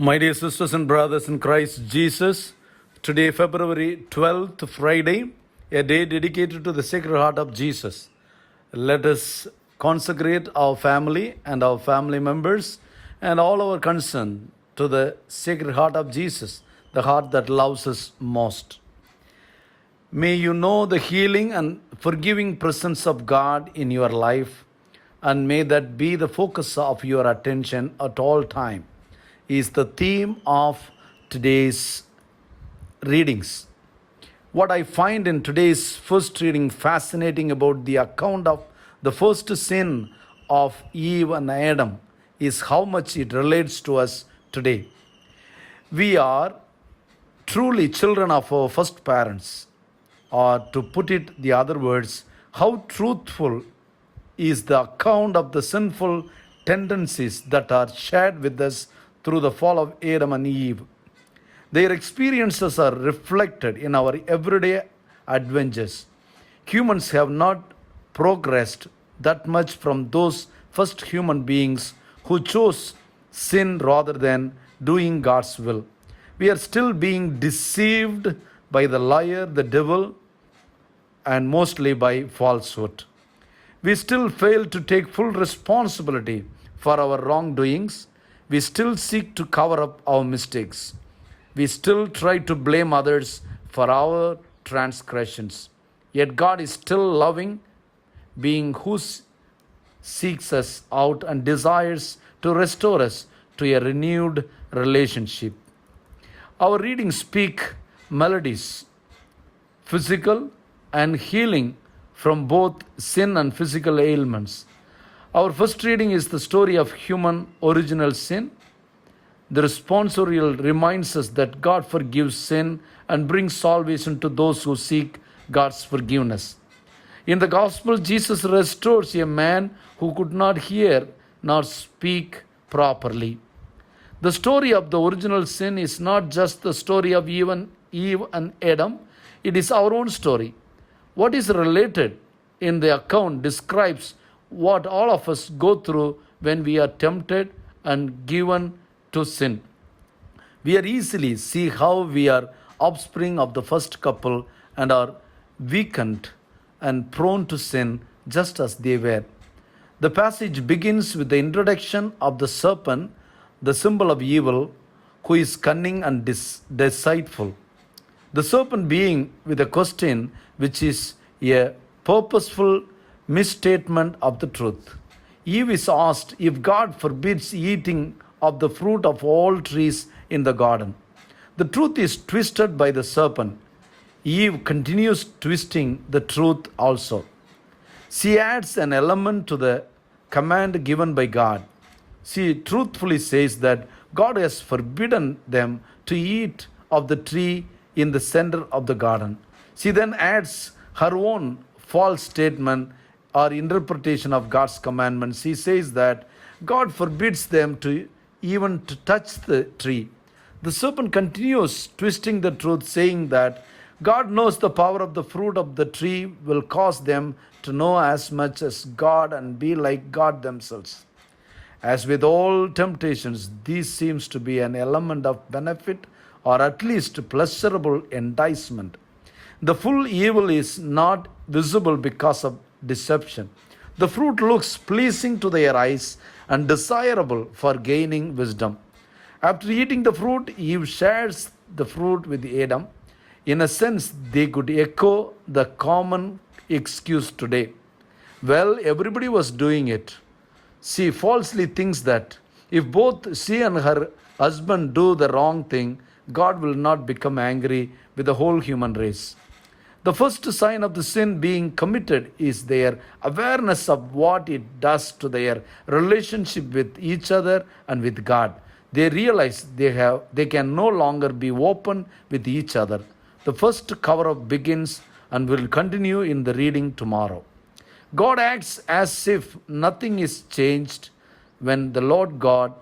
My dear sisters and brothers in Christ Jesus, today, February 12th, Friday, a day dedicated to the Sacred Heart of Jesus. Let us consecrate our family and our family members and all our concern to the Sacred Heart of Jesus, the heart that loves us most. May you know the healing and forgiving presence of God in your life, and may that be the focus of your attention at all time, is the theme of today's readings. What I find in today's first reading fascinating about the account of the first sin of Eve and Adam is how much it relates to us today. We are truly children of our first parents, or to put it the other words, how truthful is the account of the sinful tendencies that are shared with us through the fall of Adam and Eve. Their experiences are reflected in our everyday adventures. Humans have not progressed that much from those first human beings who chose sin rather than doing God's will. We are still being deceived by the liar, the devil, and mostly by falsehood. We still fail to take full responsibility for our wrongdoings. We still seek to cover up our mistakes. We still try to blame others for our transgressions. Yet God is still loving, being who seeks us out and desires to restore us to a renewed relationship. Our readings speak melodies, physical and healing from both sin and physical ailments. Our first reading is the story of human original sin. The responsorial reminds us that God forgives sin and brings salvation to those who seek God's forgiveness. In the gospel, Jesus restores a man who could not hear nor speak properly. The story of the original sin is not just the story of Eve and Adam, it is our own story. What is related in the account describes what all of us go through when we are tempted and given to sin. We are easily see how we are offspring of the first couple and are weakened and prone to sin just as they were. The passage begins with the introduction of the serpent, the symbol of evil, who is cunning and deceitful. The serpent being with a question which is a purposeful misstatement of the truth. Eve is asked if God forbids eating of the fruit of all trees in the garden. The truth is twisted by the serpent. Eve continues twisting the truth also. She adds an element to the command given by God. She truthfully says that God has forbidden them to eat of the tree in the center of the garden. She then adds her own false statement or interpretation of God's commandments. He says that God forbids them to even to touch the tree. The serpent continues twisting the truth, saying that God knows the power of the fruit of the tree will cause them to know as much as God and be like God themselves. As with all temptations, this seems to be an element of benefit or at least pleasurable enticement. The full evil is not visible because of deception. The fruit looks pleasing to their eyes and desirable for gaining wisdom. After eating the fruit, Eve shares the fruit with Adam. In a sense, they could echo the common excuse today. Well, everybody was doing it. She falsely thinks that if both she and her husband do the wrong thing, God will not become angry with the whole human race. The first sign of the sin being committed is their awareness of what it does to their relationship with each other and with God. They realize they can no longer be open with each other. The first cover-up begins and will continue in the reading tomorrow. God acts as if nothing is changed when the Lord God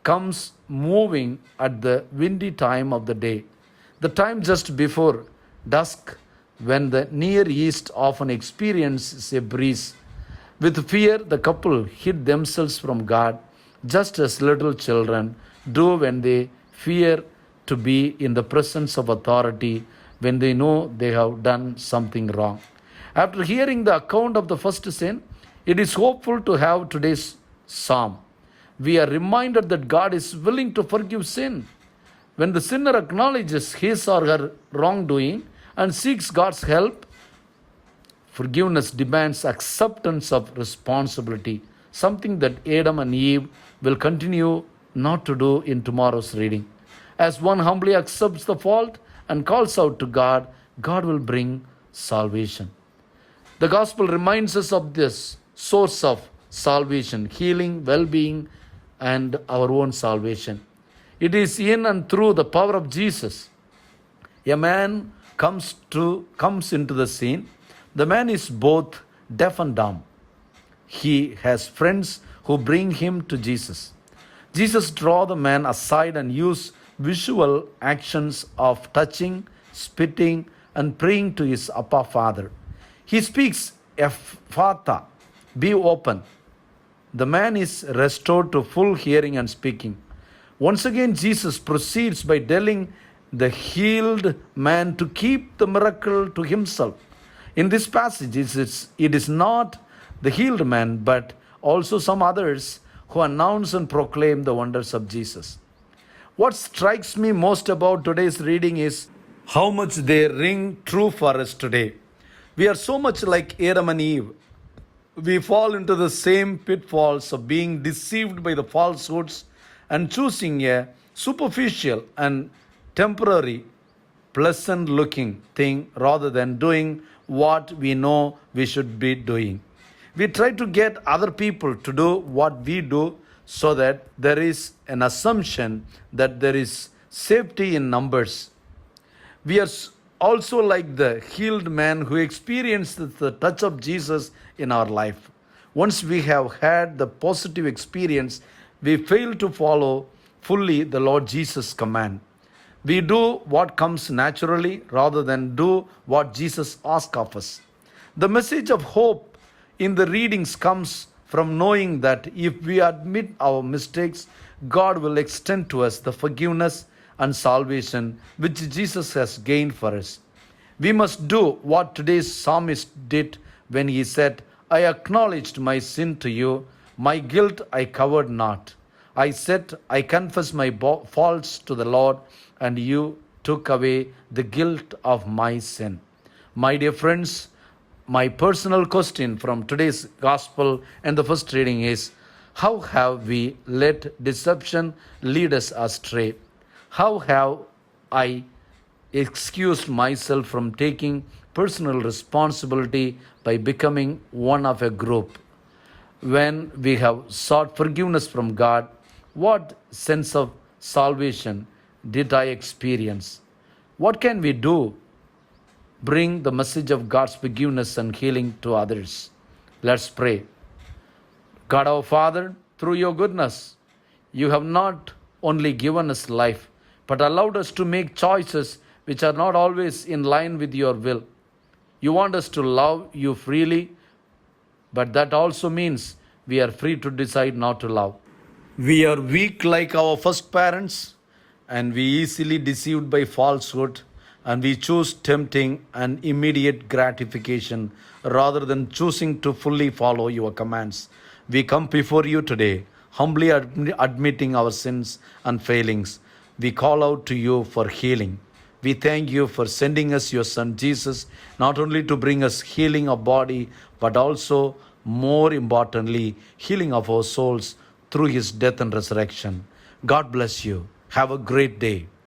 comes moving at the windy time of the day, the time just before dusk, when the Near East often experiences a breeze. With fear, the couple hid themselves from God, just as little children do when they fear to be in the presence of authority, when they know they have done something wrong. After hearing the account of the first sin, it is hopeful to have today's psalm. We are reminded that God is willing to forgive sin. When the sinner acknowledges his or her wrongdoing and seeks God's help, forgiveness demands acceptance of responsibility, something that Adam and Eve will continue not to do in tomorrow's reading. As one humbly accepts the fault and calls out to God, God will bring salvation. The gospel reminds us of this source of salvation, healing, well being, and our own salvation. It is in and through the power of Jesus. A man comes into the scene. The man is both deaf and dumb. He has friends who bring him to Jesus. Jesus draws the man aside and uses visual actions of touching, spitting, and praying to his Abba Father. He speaks, Ephphatha, be open. The man is restored to full hearing and speaking. Once again, Jesus proceeds by telling the healed man to keep the miracle to himself. In this passage, it is not the healed man, but also some others who announce and proclaim the wonders of Jesus. What strikes me most about today's reading is how much they ring true for us today. We are so much like Adam and Eve. We fall into the same pitfalls of being deceived by the falsehoods and choosing a superficial and temporary, pleasant looking thing rather than doing what we know we should be doing. We try to get other people to do what we do so that there is an assumption that there is safety in numbers. We are also like the healed man who experienced the touch of Jesus in our life. Once we have had the positive experience, we fail to follow fully the Lord Jesus' command. We do what comes naturally rather than do what Jesus asks of us. The message of hope in the readings comes from knowing that if we admit our mistakes, God will extend to us the forgiveness and salvation which Jesus has gained for us. We must do what today's psalmist did when he said, I acknowledged my sin to you, my guilt I covered not. I said, I confess my faults to the Lord, and you took away the guilt of my sin. My dear friends, my personal question from today's gospel and the first reading is, how have we let deception lead us astray? How have I excused myself from taking personal responsibility by becoming one of a group? When we have sought forgiveness from God, what sense of salvation did I experience? What can we do? Bring the message of God's forgiveness and healing to others. Let's pray. God our Father, through your goodness, you have not only given us life, but allowed us to make choices which are not always in line with your will. You want us to love you freely, but that also means we are free to decide not to love. We are weak like our first parents, and we easily deceived by falsehood, and we choose tempting and immediate gratification rather than choosing to fully follow your commands. We come before you today, humbly admitting our sins and failings. We call out to you for healing. We thank you for sending us your Son Jesus, not only to bring us healing of body, but also, more importantly, healing of our souls through his death and resurrection. God bless you. Have a great day.